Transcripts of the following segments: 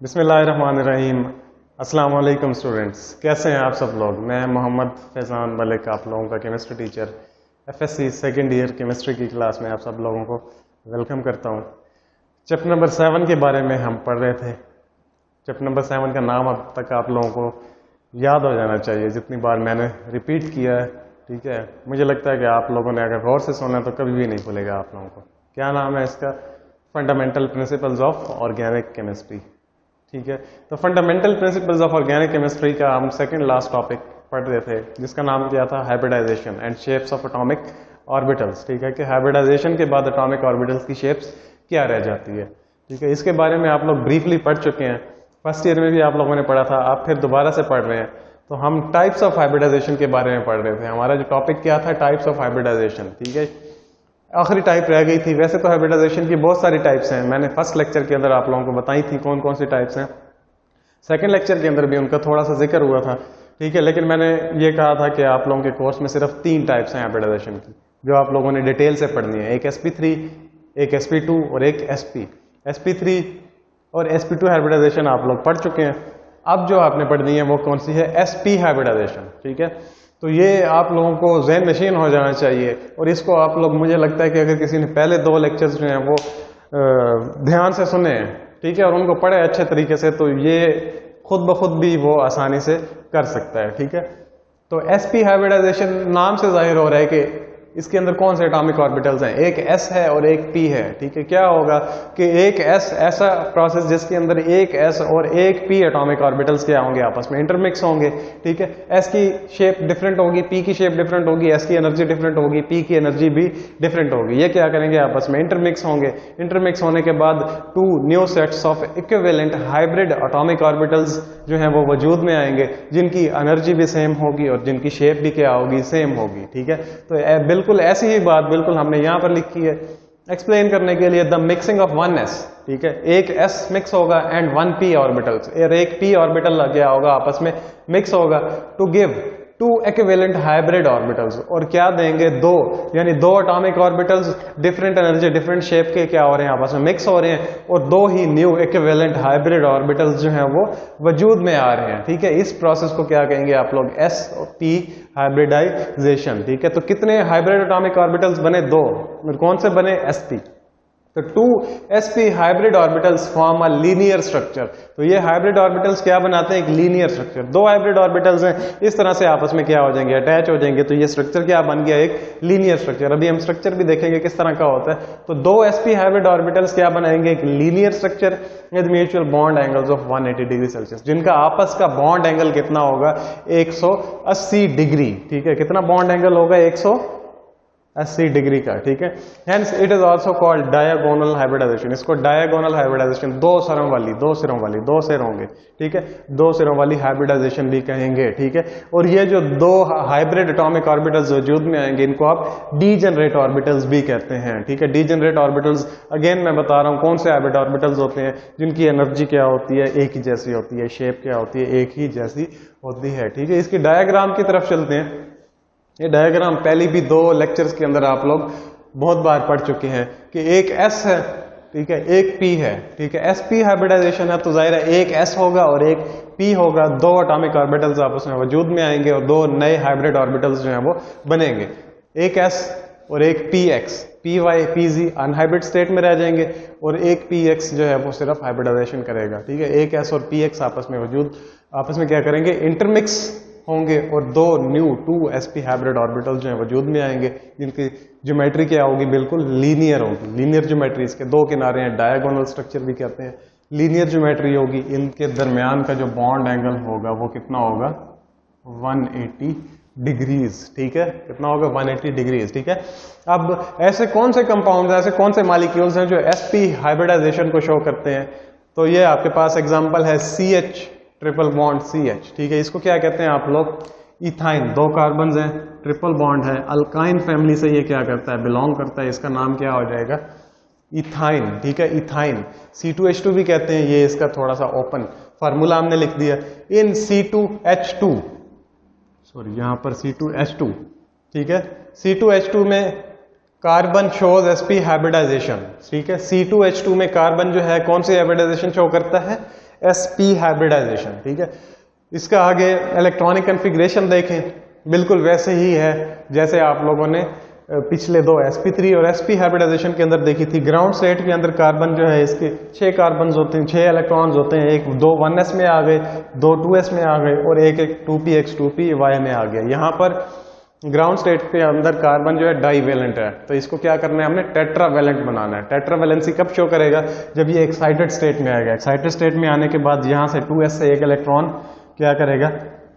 बिस्मिल्लाहिर्रहमानिर्रहीम। अस्सलाम वालेकुम स्टूडेंट्स, कैसे हैं आप सब लोग। मैं मोहम्मद फैज़ान मलिक, आप लोगों का chemistry teacher, FSc second year chemistry की क्लास में आप सब लोगों को वेलकम करता हूं। चैप्टर नंबर 7 के बारे में हम पढ़ रहे थे। चैप्टर नंबर 7 का नाम अब तक आप लोगों को याद हो जाना चाहिए, जितनी बार मैंने रिपीट किया है। ठीक है, मुझे लगता है कि आप लोगों ने अगर गौर से सुना तो कभी भी नहीं भूलेगा आप लोगों को। क्या नाम है इसका? Fundamental principles of organic chemistry. ठीक है, तो fundamental principles of organic chemistry का हम सेकंड लास्ट टॉपिक पढ़ रहे थे, जिसका नाम क्या था? Hybridization and shapes of atomic orbitals. ठीक है, कि हाइब्रिडाइजेशन के बाद एटॉमिक ऑर्बिटल्स की शेप्स क्या रह जाती है। ठीक है, इसके बारे में आप लोग ब्रीफली पढ़ चुके हैं, फर्स्ट ईयर में भी आप लोगों ने पढ़ा था, आप फिर दोबारा से पढ़ रहे हैं। तो हम टाइप्स ऑफ हाइब्रिडाइजेशन के बारे में पढ़ रहे थे। हमारा जो टॉपिक क्या था? Types of hybridization. ठीक है, आखिरी टाइप रह गई थी। वैसे तो हाइब्रिडाइजेशन की बहुत सारी टाइप्स हैं, मैंने फर्स्ट लेक्चर के अंदर आप लोगों को बताई थी कौन कौन सी टाइप्स हैं। सेकंड लेक्चर के अंदर भी उनका थोड़ा सा जिक्र हुआ था। ठीक है, लेकिन मैंने ये कहा था कि आप लोगों के कोर्स में सिर्फ 3 टाइप्स हैं हाइब्रिडाइजेशन की, जो आप लोगों ने डिटेल से पढ़नी है। एक sp3, एक sp2 और एक sp। sp3 और sp2 हाइब्रिडाइजेशन आप लोग पढ़ चुके हैं। अब जो आपने पढ़नी है वो कौन सी है? sp hybridization. ठीक है, तो ये आप लोगों को ज़हन नशीन हो जाना चाहिए। और इसको आप लोग, मुझे लगता है कि अगर किसी ने पहले 2 लेक्चर्स जो हैं वो ध्यान से सुने, ठीक है, और उनको पढ़े अच्छे तरीके से, तो ये खुद ब खुद भी वो आसानी से कर सकता है। ठीक है, तो sp हाइब्रिडाइजेशन नाम से जाहिर हो रहा है कि इसके अंदर कौन से एटॉमिक ऑर्बिटल्स हैं। एक s है और एक p है। ठीक है, क्या होगा कि एक s ऐसा प्रोसेस जिसके अंदर एक s और एक p एटॉमिक ऑर्बिटल्स क्या होंगे? आपस में इंटरमिक्स होंगे। ठीक है, s की शेप डिफरेंट होगी, p की शेप डिफरेंट होगी, s की एनर्जी डिफरेंट होगी, p की एनर्जी भी डिफरेंट होगी। ये क्या करेंगे? आपस में इंटरमिक्स होंगे। इंटरमिक्स होने के बाद 2 new sets of equivalent hybrid atomic orbitals जो हैं वो वजूद में आएंगे, जिनकी एनर्जी भी सेम होगी और जिनकी शेप भी क्या होगी? सेम होगी। ठीक है, तो बिल्कुल ऐसी ही बात बिल्कुल हमने यहां पर लिखी है एक्सप्लेन करने के लिए। द मिक्सिंग ऑफ 1s, ठीक है, एक s मिक्स होगा एंड 1 p ऑर्बिटल्स, और एक p ऑर्बिटल क्या होगा? आपस में मिक्स होगा to give 2 equivalent hybrid orbitals. और क्या देंगे? 2, यानी 2 atomic orbitals different energy different shape के क्या हो रहे हैं? आपस में मिक्स हो रहे हैं, और 2 ही न्यू इक्विवेलेंट हाइब्रिड ऑर्बिटल्स जो हैं वो वजूद में आ रहे हैं। ठीक है, इस प्रोसेस को क्या कहेंगे आप लोग? sp hybridization. ठीक है, तो कितने हाइब्रिड एटॉमिक ऑर्बिटल्स बने? 2। कौन से बने? sp। तो 2 sp hybrid orbitals form a linear structure. तो ये हाइब्रिड ऑर्बिटल्स क्या बनाते हैं? एक लीनियर स्ट्रक्चर। 2 हाइब्रिड ऑर्बिटल्स हैं, इस तरह से आपस में क्या हो जाएंगे? अटैच हो जाएंगे। तो ये स्ट्रक्चर क्या बन गया? एक लीनियर स्ट्रक्चर। अभी हम स्ट्रक्चर भी देखेंगे किस तरह का होता है। तो 2 sp हाइब्रिड ऑर्बिटल्स क्या बनाएंगे? एक linear structure with mutual bond angles of 180 degree Celsius, जिनका आपस का बॉन्ड एंगल कितना होगा? 180 डिग्री। ठीक है, कितना बॉन्ड एंगल होगा? 180 डिग्री का। ठीक है, hence it is also called diagonal hybridization. इसको डायगोनल हाइब्रिडाइजेशन, 2 सिरों वाली, 2 सिरों वाली, 2 सिर होंगे। ठीक है, 2 सिरों वाली हाइब्रिडाइजेशन भी कहेंगे। ठीक है, और ये जो 2 हाइब्रिड एटॉमिक ऑर्बिटल्स वजूद में आएंगे, इनको आप डीजेनरेट ऑर्बिटल्स भी कहते हैं। ठीक है, डीजेनरेट ऑर्बिटल्स अगेन मैं बता रहा हूं कौन से हाइब्रिड ऑर्बिटल्स होते हैं जिनकी एनर्जी क्या होती है? एक ही जैसी होती है, शेप क्या होती है? एक ही जैसी होती है। ठीक है, इसकी डायग्राम की तरफ चलते हैं। ये डायग्राम पहले भी 2 लेक्चर्स के अंदर आप लोग बहुत बार पढ़ चुके हैं कि एक s है, ठीक है, एक p है। ठीक है, sp हाइब्रिडाइजेशन है तो जाहिर है एक s होगा और एक p होगा। 2 एटॉमिक ऑर्बिटल्स आपस में वजूद में आएंगे और 2 नए हाइब्रिड ऑर्बिटल्स जो हैं वो बनेंगे। एक s और एक px, py pz unhybrid state में रह जाएंगे, और एक px जो है वो सिर्फ हाइब्रिडाइजेशन करेगा। ठीक है, एक s और px आपस में क्या करेंगे? इंटरमिक्स होंगे, और 2 न्यू 2 sp हाइब्रिड ऑर्बिटल्स जो हैं वजूद में आएंगे, जिनकी ज्योमेट्री क्या होगी? बिल्कुल लीनियर होगी। लीनियर ज्योमेट्री, इसके 2 किनारे हैं, डायगोनल स्ट्रक्चर भी कहते हैं। लीनियर ज्योमेट्री होगी, इनके दरमियान का जो बॉन्ड एंगल होगा वो कितना होगा? 180 डिग्रीज। ठीक है, कितना होगा? 180 डिग्रीज। ठीक है, अब ऐसे कौन से कंपाउंड, ऐसे कौन से मॉलिक्यूल्स हैं जो sp हाइब्रिडाइजेशन को शो करते हैं? तो ये आपके पास एग्जाम्पल है CH ट्रिपल बॉन्ड CH। ठीक है, इसको क्या कहते हैं आप लोग? इथाइन। 2 कार्बन हैं, ट्रिपल बॉन्ड है, अल्काइन फैमिली से ये क्या करता है? बिलोंग करता है। इसका नाम क्या हो जाएगा? इथाइन। ठीक है, इथाइन। C2H2 भी कहते हैं, ये इसका थोड़ा सा ओपन फार्मूला हमने लिख दिया। इन C2H2, सॉरी यहां पर C2H2, ठीक है, C2H2 में कार्बन शोज sp हाइब्रिडाइजेशन। ठीक है, C2H2 में कार्बन जो है कौन सी हाइब्रिडाइजेशन शो करता है? sp हाइब्रिडाइजेशन, ठीक है। इसका आगे इलेक्ट्रॉनिक कॉन्फ़िगरेशन देखें, बिल्कुल वैसे ही है जैसे आप लोगों ने पिछले दो sp3 और sp हाइब्रिडाइजेशन के अंदर देखी थी। ग्राउंड स्टेट के अंदर कार्बन जो है इसके 6 कार्बन होते हैं, 6 इलेक्ट्रॉन्स होते हैं, एक दो 1s में आ गए, दो 2s में आ गए और एक 2px 2py में आ गया। यहाँ पर ग्राउंड स्टेट के अंदर कार्बन जो है डाईवेलेंट है, तो इसको क्या करना है, हमने टेट्रावेलेंट बनाना है। टेट्रावेलेंसी कब शो करेगा, जब ये एक्साइटेड स्टेट में आएगा। एक्साइटेड स्टेट में आने के बाद यहाँ से 2s से एक इलेक्ट्रॉन क्या करेगा,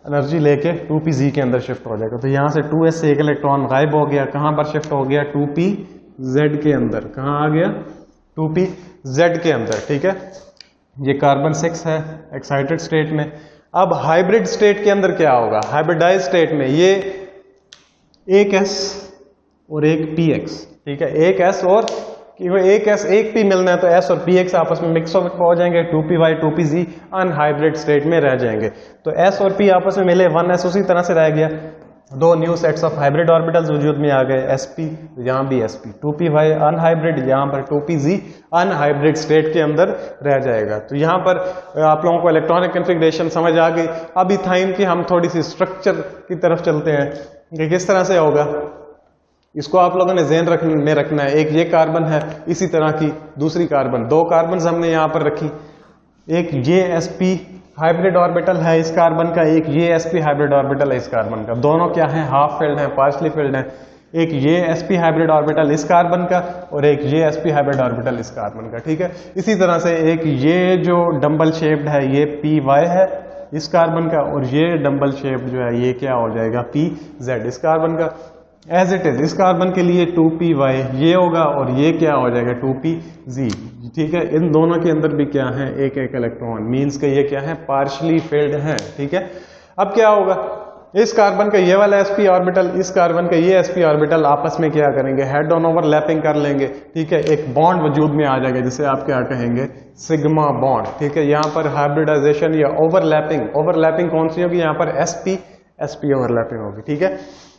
एनर्जी लेके 2pz के अंदर शिफ्ट हो जाएगा। तो यहाँ से 2s से एक इलेक्ट्रॉन गायब हो गया, कहाँ पर शिफ्ट हो गया, 2pz के अंदर। कहाँ आ गया, 2pz के अंदर, ठीक है। ये कार्बन 6 है एक्साइटेड स्टेट में। अब हाइब्रिड स्टेट के अंदर क्या होगा, हाइब्रिडाइज स्टेट में ये एक s और एक px, ठीक है। एक s और एक s एक p मिलना है तो s और px आपस में मिक्स हो जाएंगे, 2py 2pz अनहाइब्रिड स्टेट में रह जाएंगे। तो s और p आपस में मिले, 1s उसी तरह से रह गया। दो new sets of hybrid orbitals वजूद में आ गए, sp यहाँ भी sp, 2py अनहाइब्रिड, यहाँ पर 2pz अनहाइब्रिड स्टेट के अंदर रह जाएगा। तो यहाँ पर आप लोगों को इलेक्ट्रॉनिक कॉन्फ़िगरेशन समझ आ गई। अब इथाइन की हम थोड़ी सी स्ट्रक्चर की तरफ चलते हैं कि किस तरह से होगा। इसको आप लोगों ने ज़हन में रखना है। एक ये कार्बन है, इसी तरह की दूसरी कार्बन, दो कार्बन हमने यहाँ पर रखी। एक ये sp हाइब्रिड ऑर्बिटल है इस कार्बन का, एक ये sp हाइब्रिड ऑर्बिटल है इस कार्बन का। दोनों क्या है, हाफ फिल्ड है, पार्शली फिल्ड है। एक ये sp हाइब्रिड ऑर्बिटल इस कार्बन का और एक ये sp हाइब्रिड ऑर्बिटल इस कार्बन का, ठीक है। इसी तरह से एक ये जो डंबल शेप्ड है ये py है इस कार्बन का, और ये डंबल शेप जो है ये क्या हो जाएगा, pz इस कार्बन का। एज इट इज इस कार्बन के लिए 2py ये होगा और ये क्या हो जाएगा, 2pz, ठीक है। इन दोनों के अंदर भी क्या है, एक एक इलेक्ट्रॉन, मींस के ये क्या है, पार्शली फिल्ड है, ठीक है। अब क्या होगा, इस कार्बन का ये वाला sp ऑर्बिटल, इस कार्बन का ये sp ऑर्बिटल आपस में क्या करेंगे, हेड ऑन ओवरलैपिंग कर लेंगे, ठीक है। एक बॉन्ड वजूद में आ जाएगा जिसे आप क्या कहेंगे, सिग्मा बॉन्ड, ठीक है। यहाँ पर हाइब्रिडाइजेशन या ओवरलैपिंग, ओवरलैपिंग कौन सी होगी, यहाँ पर sp ओवरलैपिंग होगी, ठीक है।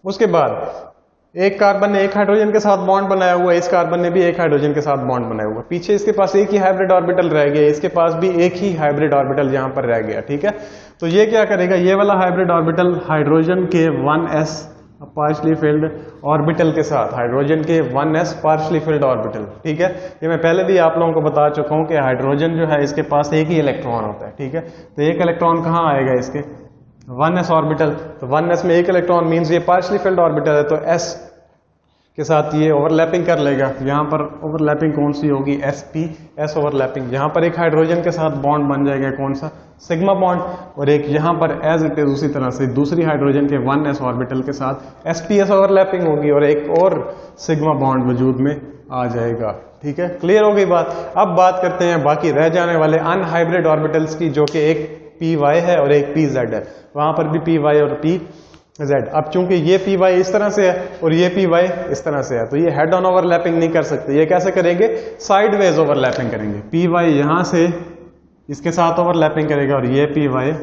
उसके बाद एक कार्बन ने एक हाइड्रोजन के साथ बॉन्ड बनाया हुआ है, इस कार्बन ने भी एक हाइड्रोजन के साथ बॉन्ड बनाया हुआ है। पीछे इसके पास एक ही हाइब्रिड ऑर्बिटल रह गया, इसके पास भी एक ही हाइब्रिड ऑर्बिटल यहाँ पर रह गया, ठीक है। तो ये क्या करेगा, ये वाला हाइब्रिड ऑर्बिटल हाइड्रोजन के 1s पार्शली फिल्ड ऑर्बिटल के साथ, हाइड्रोजन के 1s पार्शली फिल्ड ऑर्बिटल, ठीक है। ये मैं पहले भी आप लोगों को बता चुका हूँ कि हाइड्रोजन जो है इसके पास एक ही इलेक्ट्रॉन होता है, ठीक है। तो एक इलेक्ट्रॉन कहाँ आएगा, इसके 1s ऑर्बिटल। तो 1s में एक इलेक्ट्रॉन मींस ये पार्शली फिल्ड ऑर्बिटल है, तो s के साथ ये ओवरलैपिंग कर लेगा। यहाँ पर ओवरलैपिंग कौन सी होगी, s ओवरलैपिंग। यहाँ पर एक हाइड्रोजन के साथ बॉन्ड बन जाएगा, कौन सा, सिग्मा बॉन्ड। और एक यहाँ पर एज इट इज उसी तरह से दूसरी हाइड्रोजन के 1s ऑर्बिटल के साथ sps ओवरलैपिंग होगी और एक और सिग्मा बॉन्ड वजूद में आ जाएगा, ठीक है। क्लियर हो गई बात। अब बात करते हैं बाकी रह जाने वाले अनहाइब्रिड ऑर्बिटल्स की, जो कि एक py है और एक pz है। वहां पर भी py और pz। अब चूंकि ये py इस तरह से है और ये py इस तरह से है, तो ये हेड ऑन ओवरलैपिंग नहीं कर सकते। ये कैसे करेंगे, साइडवेज ओवरलैपिंग करेंगे। py यहां से इसके साथ ओवरलैपिंग करेगा और ये py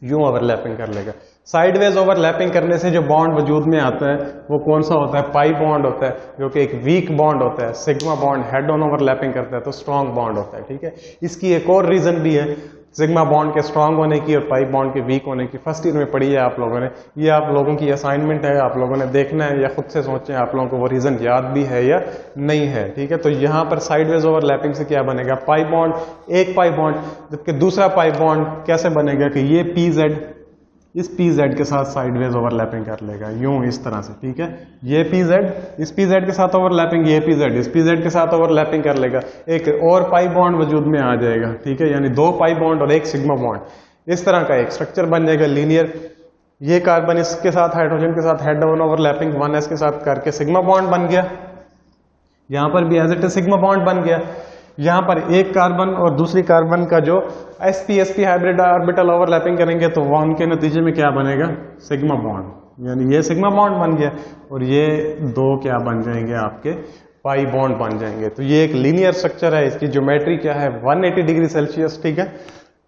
यूं ओवरलैपिंग कर लेगा। साइडवेज ओवरलैपिंग करने से जो बॉन्ड वजूद में आता है वो कौन सा होता है, पाई बॉन्ड होता है, जो कि एक वीक बॉन्ड होता है। Sigma bond head on overlapping करता है तो स्ट्रॉन्ग बॉन्ड होता है, ठीक है। इसकी एक और रीजन भी है सिग्मा बॉन्ड के स्ट्रांग होने की और पाई बॉन्ड के वीक होने की। फर्स्ट ईयर में पढ़ी है आप लोगों ने, ये आप लोगों की असाइनमेंट है, आप लोगों ने देखना है या खुद से सोचें आप लोगों को वो रीजन याद भी है या नहीं है, ठीक है। तो यहाँ पर साइडवेज ओवरलैपिंग से क्या बनेगा, पाई बॉन्ड, एक पाई बॉन्ड, जबकि दूसरा पाई बॉन्ड कैसे बनेगा कि ये pz इस pz के साथ साइडवेज ओवरलैपिंग कर लेगा, यूं इस तरह से, ठीक है। ये pz इस pz के साथ ओवरलैपिंग, ये pz इस pz के साथ ओवरलैपिंग कर लेगा, एक और पाई बॉन्ड वजूद में आ जाएगा, ठीक है। यानी दो पाई बॉन्ड और एक सिग्मा बॉन्ड, इस तरह का एक स्ट्रक्चर बन जाएगा लीनियर। ये कार्बन इसके साथ हाइड्रोजन के साथ हेड ऑन ओवरलैपिंग 1s के साथ करके सिग्मा बॉन्ड बन गया। यहाँ पर भी as it is sigma bond बन गया। यहाँ पर एक कार्बन और दूसरी कार्बन का जो sp हाइब्रिड ऑर्बिटल ओवरलैपिंग करेंगे तो वह उनके नतीजे में क्या बनेगा, सिग्मा बॉन्ड, यानी ये सिग्मा बॉन्ड बन गया और ये दो क्या बन जाएंगे, आपके पाई बॉन्ड बन जाएंगे। तो ये एक लीनियर स्ट्रक्चर है, इसकी ज्योमेट्री क्या है 180 डिग्री सेल्सियस, ठीक है।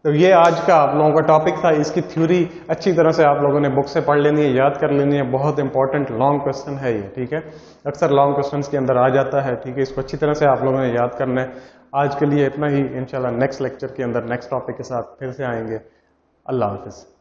तो ये आज का आप लोगों का टॉपिक था। इसकी थ्योरी अच्छी तरह से आप लोगों ने बुक से पढ़ लेनी है, याद कर लेनी है। बहुत इंपॉर्टेंट लॉन्ग क्वेश्चन है ये, ठीक है। अक्सर लॉन्ग क्वेश्चंस के अंदर आ जाता है, ठीक है। इसको अच्छी तरह से आप लोगों ने याद करना है। आज के लिए इतना ही। इंशाल्लाह नेक्स्ट लेक्चर के अंदर नेक्स्ट टॉपिक के साथ फिर से आएंगे। अल्लाह हाफिज़।